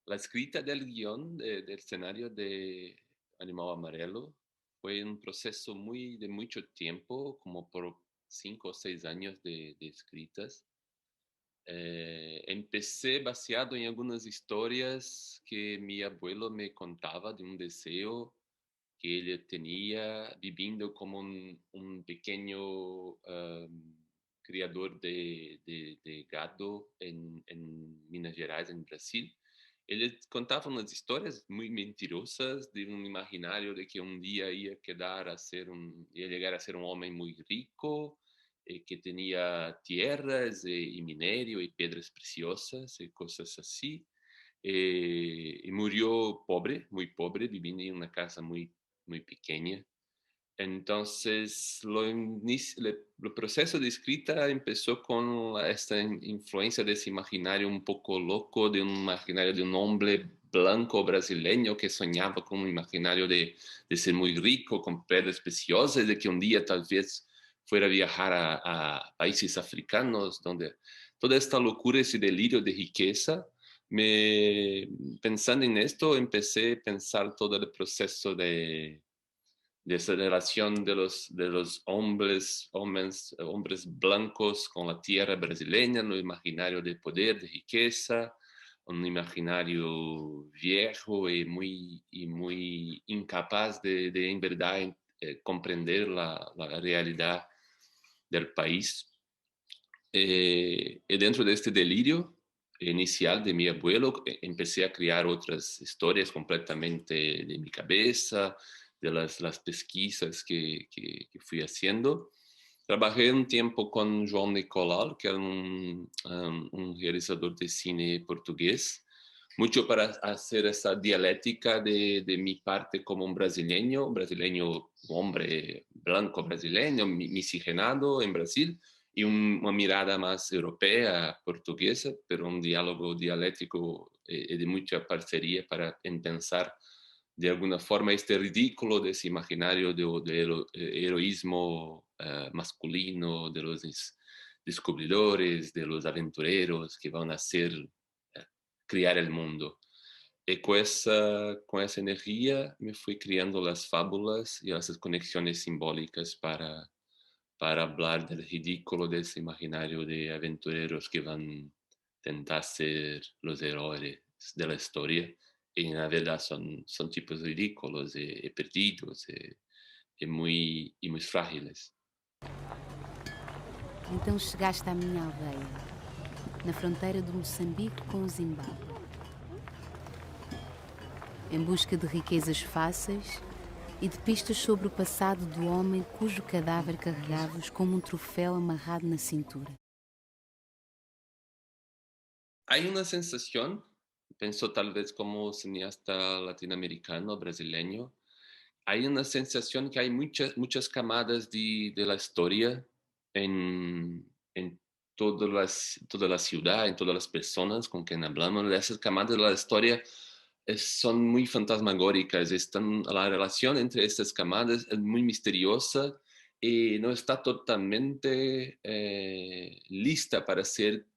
La escrita del guión del escenario de Animal Amarelo fue un proceso de mucho tiempo, como por 5 o 6 años de escritas. Empecé baseado en algunas historias que mi abuelo me contaba de un deseo que él tenía viviendo como un pequeño criador de gado en Minas Gerais, en Brasil. Ele contava umas histórias muito mentirosas de um imaginário de que um dia ia chegar a ser um homem muito rico, que tinha tierras e minério e pedras preciosas e coisas assim. E morreu pobre, muito pobre, vivendo em uma casa muito pequena. Entonces, el proceso de escrita empezó con esta influencia de ese imaginario un poco loco, de un imaginario de un hombre blanco brasileño que soñaba con un imaginario de ser muy rico, con piedras preciosas, de que un día tal vez fuera a viajar a países africanos, donde toda esta locura, ese delirio de riqueza, pensando en esto, empecé a pensar todo el proceso de esa relación de los hombres blancos con la tierra brasileña, un imaginario de poder, de riqueza, un imaginario viejo y muy incapaz de en verdad comprender la realidad del país. Y dentro de este delirio inicial de mi abuelo, empecé a crear otras historias completamente de mi cabeza, de las pesquisas que fui haciendo. Trabajé un tiempo con João Nicolau, que era un realizador de cine portugués, mucho para hacer esa dialéctica de mi parte como un brasileño, un hombre blanco brasileño, miscigenado en Brasil, y una mirada más europea, portuguesa, pero un diálogo dialéctico y de mucha parcería para pensar de alguna forma este ridículo de ese imaginario de heroísmo masculino, de los descubridores, de los aventureros que van a crear el mundo. Y con esa energía me fui creando las fábulas y esas conexiones simbólicas para hablar del ridículo de ese imaginario de aventureros que van a intentar ser los héroes de la historia. Y en la verdad son tipos ridículos y perdidos y muy frágiles. Então chegaste à minha aldeia, na fronteira de Moçambique com o Zimbábue, em busca de riquezas fáceis e de pistas sobre o passado do homem cujo cadáver carregavas como um troféu amarrado na cintura. Hay una sensación, pienso tal vez como cineasta latinoamericano, brasileño, hay una sensación que hay muchas camadas de la historia en toda la ciudad, en todas las personas con quien hablamos. Esas camadas de la historia son muy fantasmagóricas. La relación entre estas camadas es muy misteriosa y no está totalmente lista para ser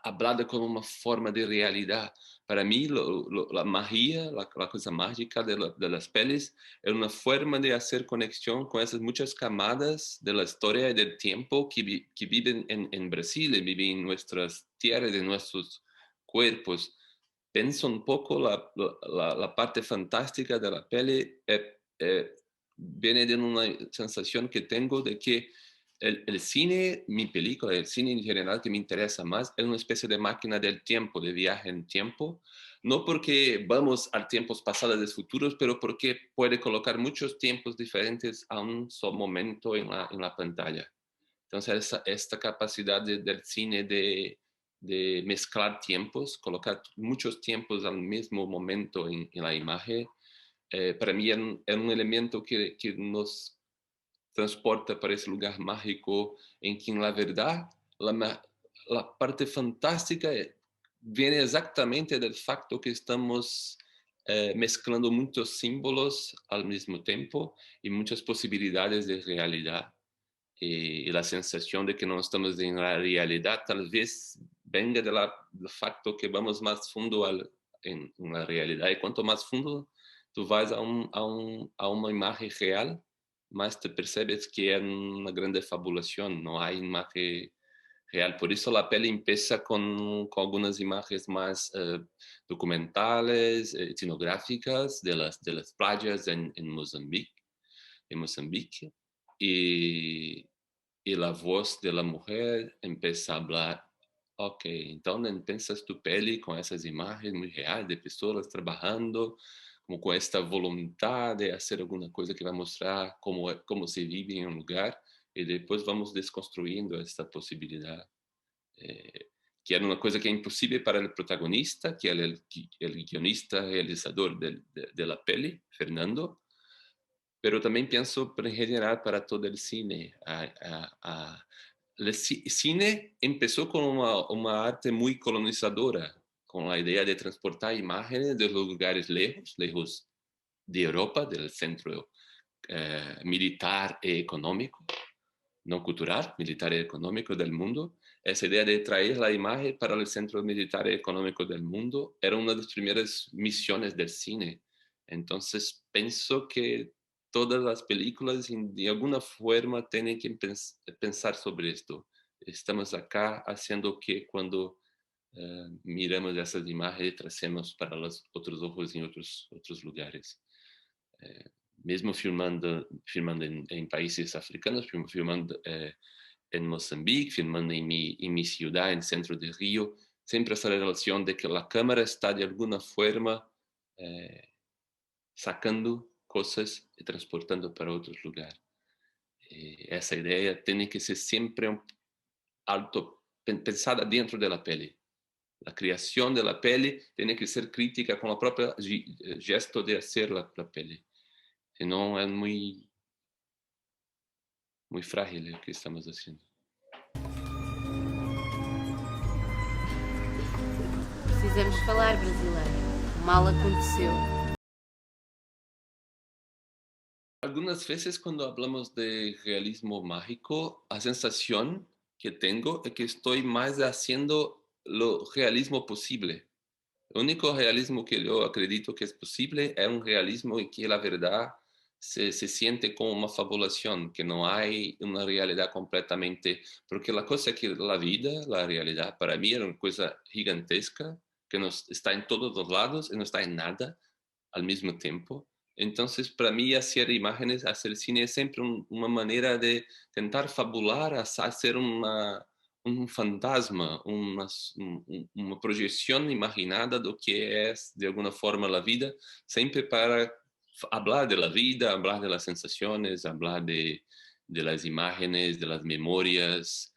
hablada como uma forma de realidade. Para mim, a magia, a coisa mágica de las pelis, é uma forma de fazer conexão com essas muitas camadas da história e do tempo que vivem em Brasil e vivem em nossas tierras, em nossos corpos. Penso um pouco a parte fantástica da peli viene de uma sensação que tenho de que el cine, mi película, el cine en general que me interesa más, es una especie de máquina del tiempo, de viaje en tiempo, no porque vamos a tiempos pasados y futuros, pero porque puede colocar muchos tiempos diferentes a un solo momento en la pantalla. Entonces, esta capacidad del cine de mezclar tiempos, colocar muchos tiempos al mismo momento en la imagen, para mí es un elemento que nos transporta para esse lugar mágico em que, na verdade, a parte fantástica vem exatamente do facto que estamos mezclando muitos símbolos ao mesmo tempo e muitas possibilidades de realidade. E a sensação de que não estamos em la realidade, talvez venga del facto que vamos más fundo en la realidad. Y cuanto más fundo tú vas a una imagen real, más te percebes que es una grande fabulación, no hay imagen real. Por eso la peli empieza con algunas imágenes más documentales, etnográficas de las playas en Mozambique, y, y la voz de la mujer empieza a hablar. Ok, então empiezas tu peli com essas imagens muito reais de pessoas trabalhando, como com esta vontade de fazer alguma coisa que vai mostrar como se vive em um lugar, e depois vamos desconstruindo esta possibilidade, que era uma coisa que é impossível para o protagonista, que é o guionista, realizador de la peli, Fernando, pero también pienso en general para todo el cine. El cine empezó con una arte muy colonizadora, con la idea de transportar imágenes de los lugares lejos, lejos de Europa, del centro militar y económico, no cultural, militar y económico del mundo. Esa idea de traer la imagen para el centro militar y económico del mundo era una de las primeras misiones del cine. Entonces, pienso que todas las películas, de alguna forma, tienen que pensar sobre esto. Estamos acá haciendo que cuando miramos esas imágenes, tracemos para los otros ojos en otros lugares. Mesmo filmando em países africanos, filmando em Moçambique, filmando em minha cidade, em centro de Rio, sempre essa relação de que a câmera está de alguma forma sacando coisas e transportando para outros lugares. Essa ideia tem que ser sempre pensada dentro da pele. A criação da pele tem que ser crítica com o próprio gesto de fazer a pele. Senão é muito frágil o que estamos fazendo. Precisamos falar brasileiro. Mal aconteceu. Algunas veces cuando hablamos de realismo mágico, la sensación que tengo es que estoy más haciendo lo realismo posible. El único realismo que yo acredito que es posible es un realismo en que la verdad se siente como una fabulación, que no hay una realidad completamente, porque la cosa es que la vida, la realidad, para mí era una cosa gigantesca, que está en todos los lados y no está en nada al mismo tiempo. Entonces, para mí, hacer imágenes, hacer cine es siempre una manera de tentar fabular, hacer un fantasma, una proyección imaginada de lo que es, de alguna forma, la vida, siempre para hablar de la vida, hablar de las sensaciones, hablar de las imágenes, de las memorias,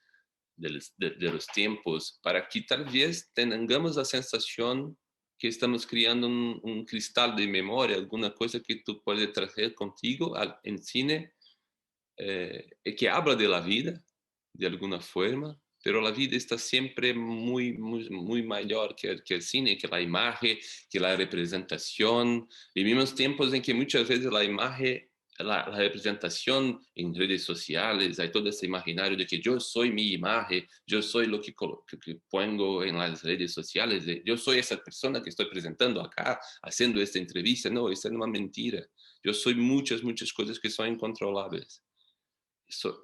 de los tiempos, para que tal vez tengamos la sensación que estamos criando un cristal de memoria, alguna cosa que tú puedes traer contigo en cine, que habla de la vida, de alguna forma, pero la vida está siempre muy mayor que el cine, que la imagen, que la representación. Vivimos tiempos en que muchas veces la imagen, la representación en redes sociales, hay todo ese imaginario de que yo soy mi imagen, yo soy lo que pongo en las redes sociales, yo soy esa persona que estoy presentando acá, haciendo esta entrevista. No, esa es una mentira. Yo soy muchas cosas que son incontrolables.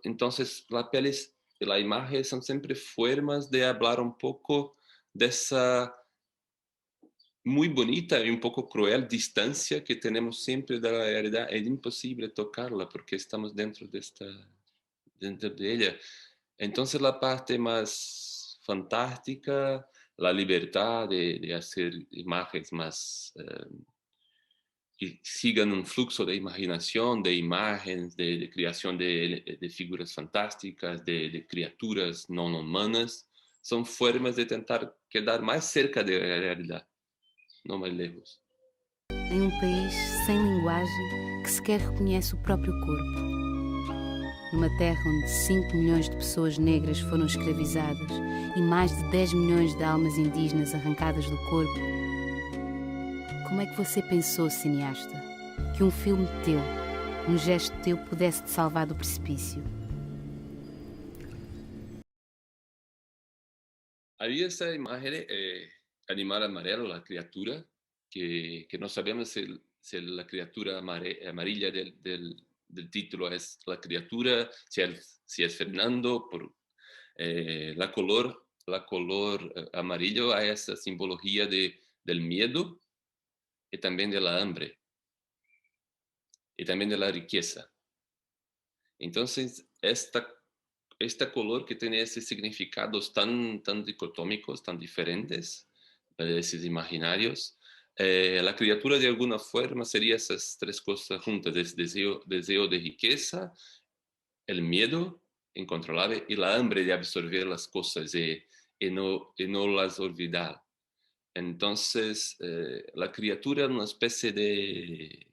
Entonces, la peli y la imagen son siempre formas de hablar un poco de esa muy bonita y un poco cruel distancia que tenemos siempre de la realidad. Es imposible tocarla porque estamos dentro de ella. Entonces, la parte más fantástica, la libertad de hacer imágenes más que sigan un flujo de imaginación, de imágenes, de creación de figuras fantásticas, de criaturas no humanas, son formas de tentar quedar más cerca de la realidad, no más lejos. Em um país sem linguagem que sequer reconhece o próprio corpo. Numa terra onde 5 milhões de pessoas negras foram escravizadas e mais de 10 milhões de almas indígenas arrancadas do corpo, como é que você pensou, cineasta, que um filme teu, um gesto teu pudesse te salvar do precipício? Había esa imagen, animal amarelo, la criatura, que no sabemos si la criatura amarilla del título es la criatura, si es Fernando, la color amarillo hay esa simbología del miedo y también de la hambre y también de la riqueza. Entonces, esta color que tiene esos significados tan dicotómicos, tan diferentes, esos imaginarios, la criatura de alguna forma sería esas tres cosas juntas, deseo de riqueza, el miedo incontrolable y la hambre de absorber las cosas y no las olvidar. Entonces, la criatura es una especie de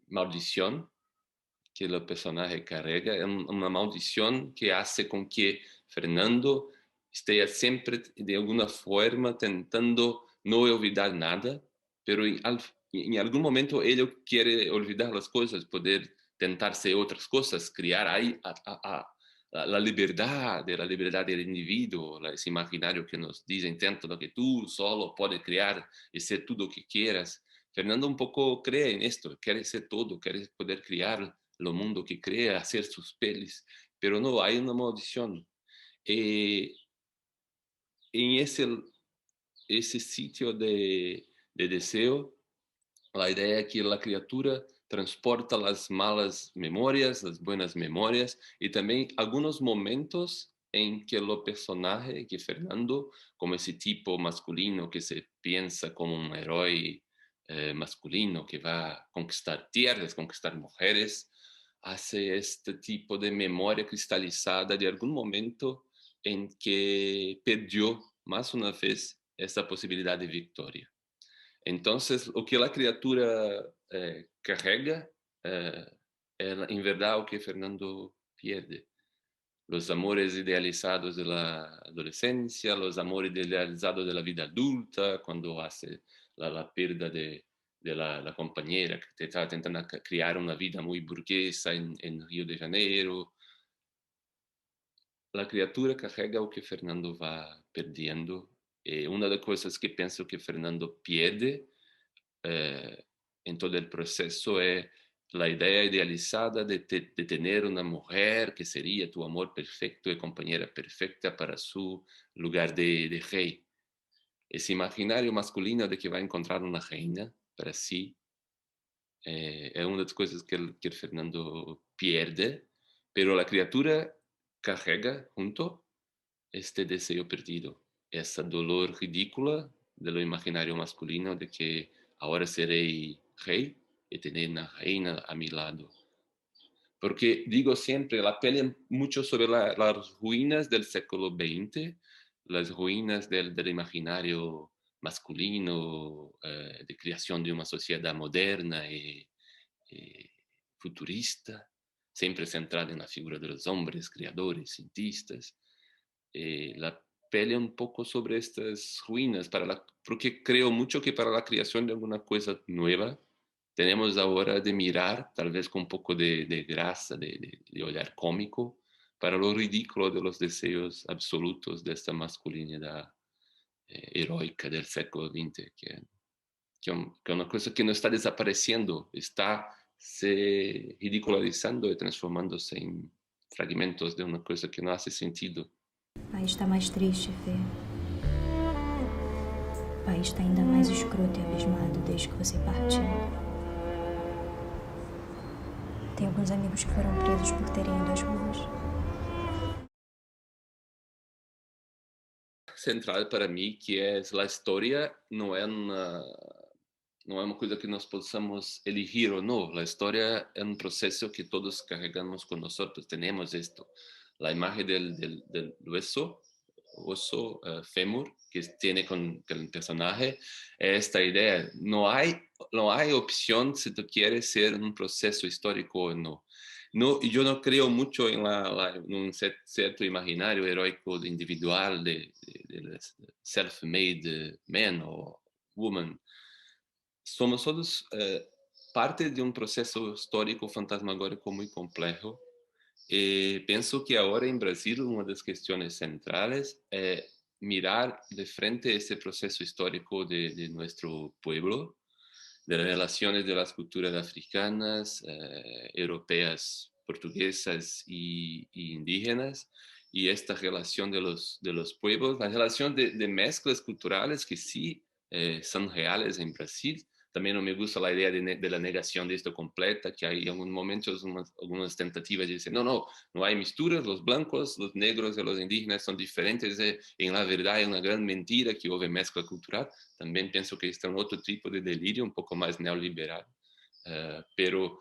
maldición que el personaje carrega, es una maldición que hace con que Fernando esté siempre de alguna forma tentando no olvidar nada, pero en algún momento él quiere olvidar las cosas, poder tentarse otras cosas, crear ahí la libertad del individuo, ese imaginario que nos dice, tanto lo que tú solo puedes crear y ser todo lo que quieras. Fernando un poco cree en esto, quiere ser todo, quiere poder crear lo mundo que crea, hacer sus pelis, pero no, hay una maldición. Eh, en ese sitio de deseo, la idea es que la criatura transporta las malas memorias, las buenas memorias y también algunos momentos en que el personaje, que Fernando, como ese tipo masculino que se piensa como un héroe masculino que va a conquistar tierras, conquistar mujeres, hace este tipo de memoria cristalizada de algún momento en que perdió más una vez esa posibilidad de victoria. Entonces, lo que la criatura carrega eh, es en verdad lo que Fernando pierde. Los amores idealizados de la adolescencia, los amores idealizados de la vida adulta, cuando hace la pérdida de la compañera que estaba intentando crear una vida muy burguesa en Río de Janeiro. La criatura carrega o que Fernando va perdiendo. Una de las cosas que pienso que Fernando pierde en todo el proceso es la idea idealizada de tener una mujer que sería tu amor perfecto y compañera perfecta para su lugar de rey. Ese imaginario masculino de que va a encontrar una reina para sí es una de las cosas que el Fernando pierde, pero la criatura carrega junto este deseo perdido, esa dolor ridícula de lo imaginario masculino de que ahora seré rey y tener una reina a mi lado. Porque digo siempre, la pelean mucho sobre las ruinas del siglo XX, las ruinas del imaginario masculino, de creación de una sociedad moderna y futurista, siempre centrada en la figura de los hombres, creadores, cientistas. La pelea un poco sobre estas ruinas, porque creo mucho que para la creación de alguna cosa nueva, tenemos ahora de mirar, tal vez con un poco de grasa, de olhar cómico, para lo ridículo de los deseos absolutos de esta masculinidad heroica del siglo XX, que es una cosa que no está desapareciendo, está se ridicularizando y transformándose en fragmentos de una cosa que no hace sentido. O país está mais triste, Fê. O país está ainda mais escroto e abismado desde que você partiu. Tem alguns amigos que foram presos por terem ido às ruas. Central para mí, que es la historia, no es una cosa que nos possamos elegir o no. La historia es un proceso que todos cargamos con nosotros. Tenemos esto. La imagen del oso fémur que tiene con el personaje, es esta idea. No hay opción si tú quieres ser un proceso histórico o no. No, yo no creo mucho en un cierto imaginario heroico individual de self-made man o woman. Somos todos parte de un proceso histórico fantasmagórico muy complejo Pienso que ahora en Brasil una de las cuestiones centrales es mirar de frente ese proceso histórico de nuestro pueblo, de las relaciones de las culturas africanas, europeas, portuguesas y indígenas, y esta relación de los pueblos, la relación de mezclas culturales que sí son reales en Brasil. También no me gusta la idea de la negación de esto completa, que hay en algunos momentos algunas tentativas de decir, no, no, no hay misturas, los blancos, los negros y los indígenas son diferentes, en la verdad es una gran mentira que hubo mezcla cultural. También pienso que está en otro tipo de delirio, un poco más neoliberal, pero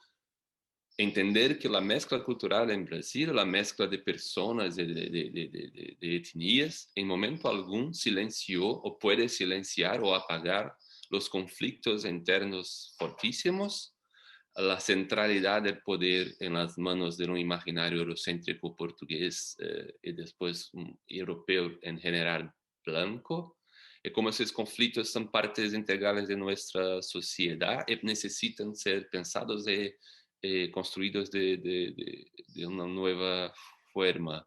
entender que la mezcla cultural en Brasil, la mezcla de personas, de etnias, en momento algún silenció o puede silenciar o apagar los conflictos internos fortísimos, la centralidad del poder en las manos de un imaginario eurocéntrico portugués y después un europeo en general blanco. Es como esos conflictos son partes integrales de nuestra sociedad y necesitan ser pensados y construidos de una nueva forma,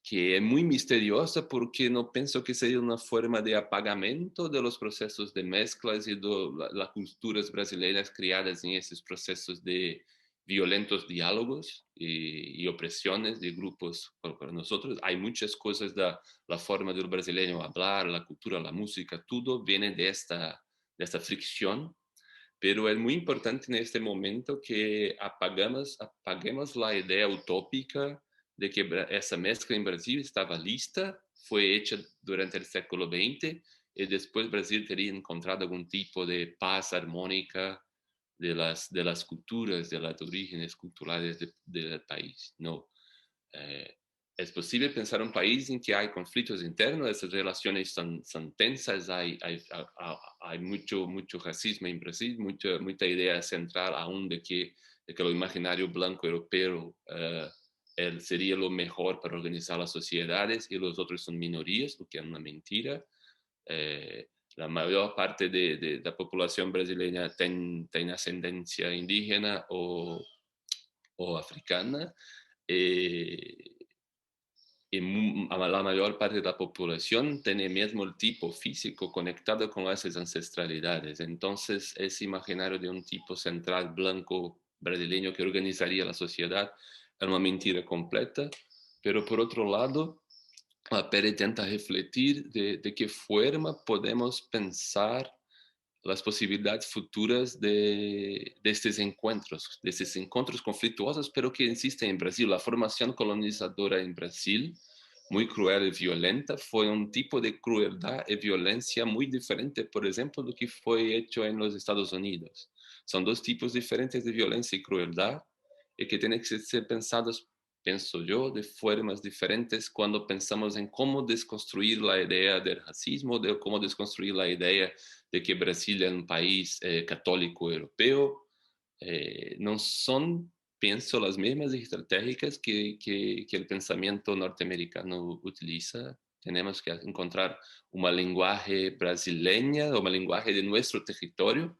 que es muy misteriosa porque no pienso que sea una forma de apagamiento de los procesos de mezclas y de las culturas brasileñas criadas en esos procesos de violentos diálogos y opresiones de grupos. Para nosotros hay muchas cosas de la forma del brasileño hablar, la cultura, la música, todo viene de esta fricción, pero es muy importante en este momento que apaguemos la idea utópica de que essa mezcla em Brasil estava lista, foi hecha durante o século XX e depois Brasil teria encontrado algum tipo de paz harmônica de las culturas, de las orígenes culturales del país. No. Es posible pensar un país en que hay conflictos internos, esas relaciones son tensas, hay mucho racismo en Brasil, mucha idea central aún de que el imaginario blanco europeo sería lo mejor para organizar las sociedades y los otros son minorías, lo que es una mentira. Eh, la mayor parte de la población brasileña tiene ascendencia indígena o africana. Eh, y la mayor parte de la población tiene mismo el tipo físico conectado con esas ancestralidades. Entonces, ese imaginario de un tipo central blanco brasileño que organizaría la sociedad es una mentira completa. Pero por otro lado, la Pere intenta refletir de qué forma podemos pensar las posibilidades futuras de estos encuentros conflictuosos, pero que existen en Brasil. La formación colonizadora en Brasil, muy cruel y violenta, fue un tipo de crueldad y violencia muy diferente, por ejemplo, de lo que fue hecho en los Estados Unidos. Son dos tipos diferentes de violencia y crueldad y que tienen que ser pensados, pienso yo, de formas diferentes cuando pensamos en cómo desconstruir la idea del racismo, de cómo desconstruir la idea de que Brasil es un país católico europeo. No son, pienso, las mismas estrategias que el pensamiento norteamericano utiliza. Tenemos que encontrar una lenguaje brasileña, una lenguaje de nuestro territorio,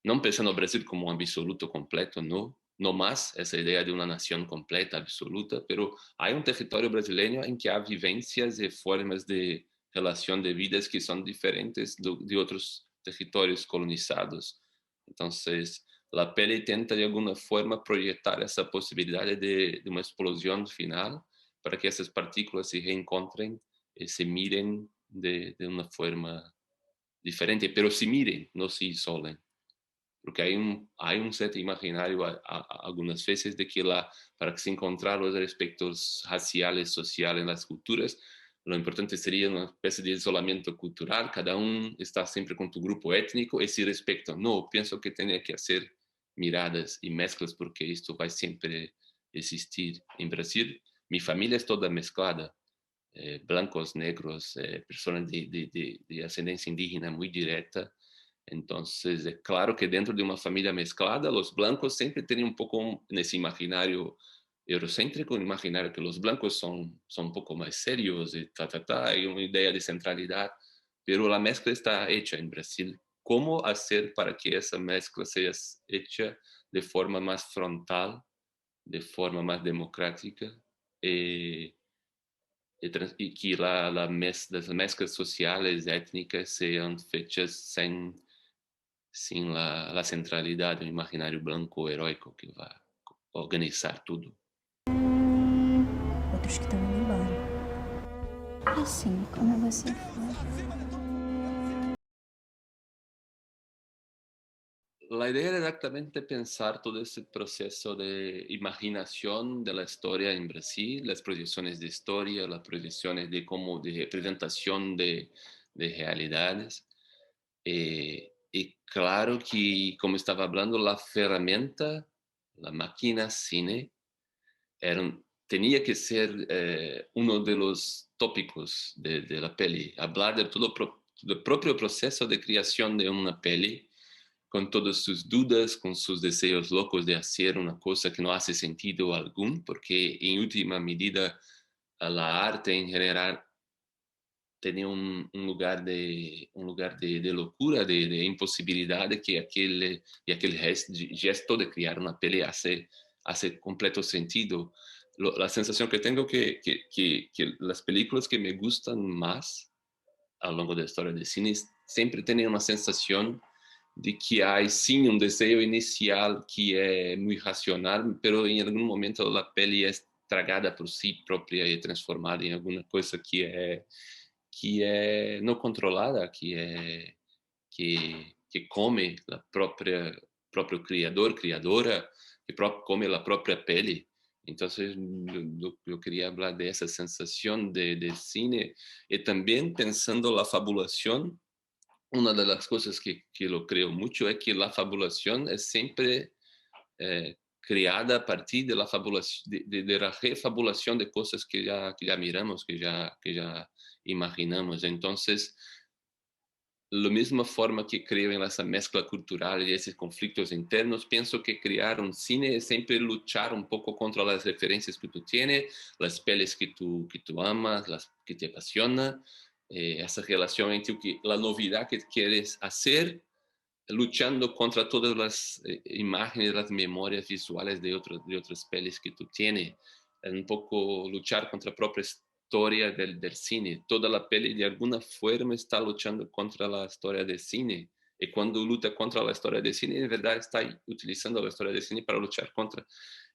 no pensando en Brasil como un absoluto completo, no, no más esa idea de una nación completa, absoluta, pero hay un territorio brasileño en que hay vivencias y formas de relación de vidas que son diferentes de otros territorios colonizados. Entonces, la peli intenta de alguna forma proyectar esa posibilidad de una explosión final para que esas partículas se reencontren y se miren de una forma diferente, pero se miren, no se isolen, porque hay un set imaginario algunas veces de que para que se encontrar los aspectos raciales, sociales en las culturas, lo importante sería una especie de isolamiento cultural, cada uno está siempre con tu grupo étnico, ese respecto. No, pienso que tiene que hacer miradas y mezclas porque esto va siempre existir. En Brasil, mi familia es toda mezclada, blancos, negros, personas de ascendencia indígena muy directa. Entonces, es claro que dentro de una familia mezclada, los blancos siempre tienen un poco en ese imaginario eurocéntrico, un imaginario que los blancos son un poco más serios y hay una idea de centralidad, pero la mezcla está hecha en Brasil. ¿Cómo hacer para que esa mezcla sea hecha de forma más frontal de forma más democrática y, y que las mezclas sociales, étnicas sean fechas sin la centralidad del imaginario blanco heroico que va a organizar tudo. Outros que estão indo embora. Assim como você foi. La idea era exactamente pensar todo ese proceso de imaginación de la historia en Brasil, las proyecciones de historia, las proyecciones de cómo de representación de realidades. Y claro que, como estaba hablando, la herramienta, la máquina cine, tenía que ser uno de los tópicos de la peli, hablar de todo del propio proceso de creación de una peli con todas sus dudas, con sus deseos locos de hacer una cosa que no hace sentido algún, porque en última medida la arte en general tenía un lugar de locura, de imposibilidad, que aquel gesto de crear una pelea hace completo sentido. La sensación que tengo que las películas que me gustan más a lo largo de la historia del cine siempre tienen una sensación de que hay sim un deseo inicial que es muy racional, pero en algún momento la peli es tragada por sí propia y transformada en alguna cosa que é não controlada, que come a próprio criador, criadora, que come a própria pele. Então, eu queria falar dessa sensação de cine e também pensando na fabulação. Uma das coisas que eu creio muito é que a fabulação é sempre criada a partir de la fabulación, de la refabulación de cosas que ya miramos, que ya imaginamos. Entonces, la misma forma que creo en esa mezcla cultural y esos conflictos internos, pienso que crear un cine es siempre luchar un poco contra las referencias que tú tienes, las pelis que tú amas, las que te apasionan, esa relación entre la novedad que quieres hacer luchando contra todas las imágenes, las memorias visuales de otras pelis que tú tienes. Es un poco luchar contra la propia historia del cine. Toda la peli de alguna forma está luchando contra la historia del cine. Y cuando lucha contra la historia del cine, en verdad está utilizando la historia del cine para luchar contra.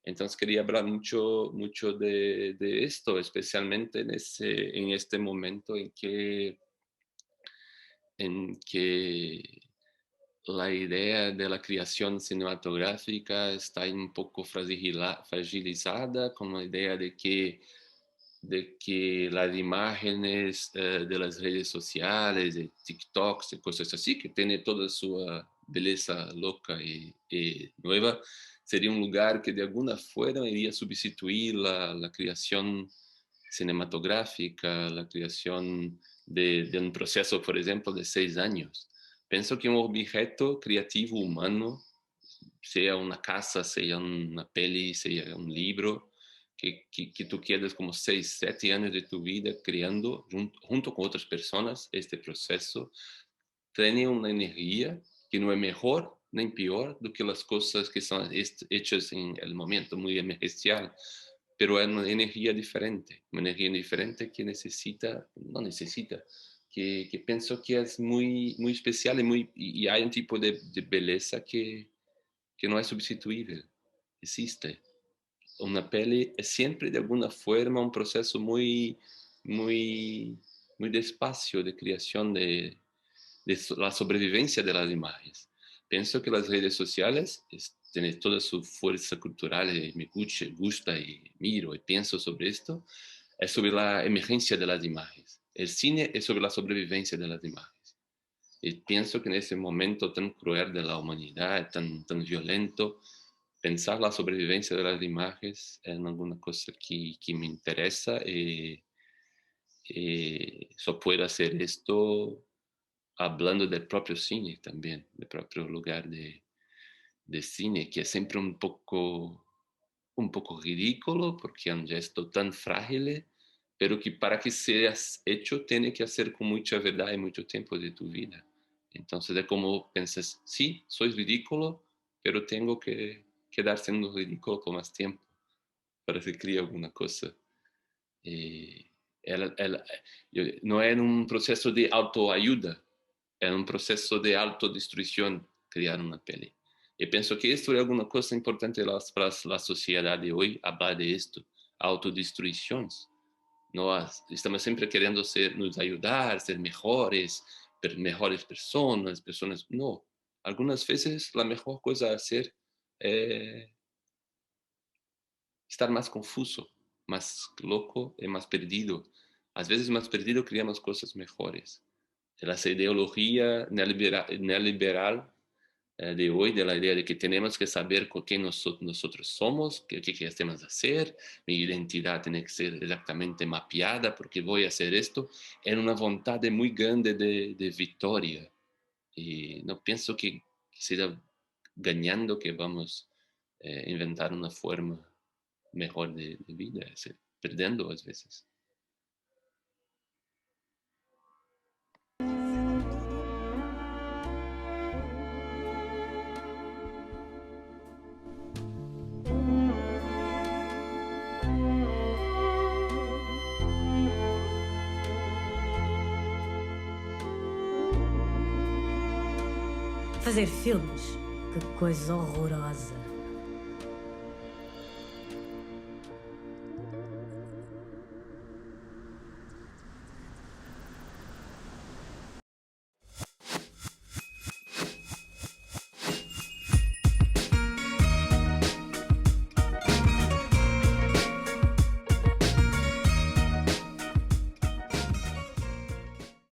Entonces quería hablar mucho de esto, especialmente en este momento en que la idea de la creación cinematográfica está un poco fragilizada con la idea de que las imágenes de las redes sociales, de TikToks y cosas así, que tiene toda su belleza loca y nueva, sería un lugar que de alguna forma iría a sustituir la creación cinematográfica, la creación de un proceso, por ejemplo, de 6 años. Pienso que un objeto creativo humano, sea una casa, sea una peli, sea un libro, que tú quedas como 6, 7 años de tu vida creando junto con otras personas este proceso, tiene una energía que no es mejor ni peor do que las cosas que son hechas en el momento, muy emergencial, pero es una energía diferente que no necesita, que pienso que es muy especial y hay un tipo de belleza que no es sustituible, existe. Una peli es siempre de alguna forma un proceso muy, muy despacio de creación de la sobrevivencia de las imágenes. Pienso que las redes sociales tienen toda su fuerza cultural y me gusta y miro y pienso sobre esto, es sobre la emergencia de las imágenes. El cine es sobre la sobrevivencia de las imágenes. Y pienso que en ese momento tan cruel de la humanidad, tan violento, pensar la sobrevivencia de las imágenes es alguna cosa que me interesa y solo puedo hacer esto hablando del propio cine también, del propio lugar de cine, que es siempre un poco ridículo porque es un gesto tan frágil, pero que para que sea hecho tiene que hacer con mucha verdad y mucho tiempo de tu vida. Entonces es como piensas, sí, soy ridículo, pero tengo que quedar siendo ridículo por más tiempo. para que crie alguma coisa. E não é um processo de autoajuda, é um processo de autodestruição criar uma pele. E penso que isto é alguma coisa importante para a sociedade hoje, falar de isto, autodestruições. Nós estamos sempre querendo nos ajudar, ser melhores pessoas. Não. Algumas vezes a melhor coisa a fazer é estar mais confuso, mais louco e mais perdido. Às vezes, mais perdido, criamos coisas melhores. Essa ideologia neoliberal de hoje, da ideia de que temos que saber com quem nós somos, o que temos a fazer, minha identidade tem que ser exatamente mapeada, porque vou fazer isto, é uma vontade muito grande de vitória. E não penso que seja ganhando que vamos inventar uma forma melhor de vida, perdendo às vezes. Fazer filmes? Que coisa horrorosa.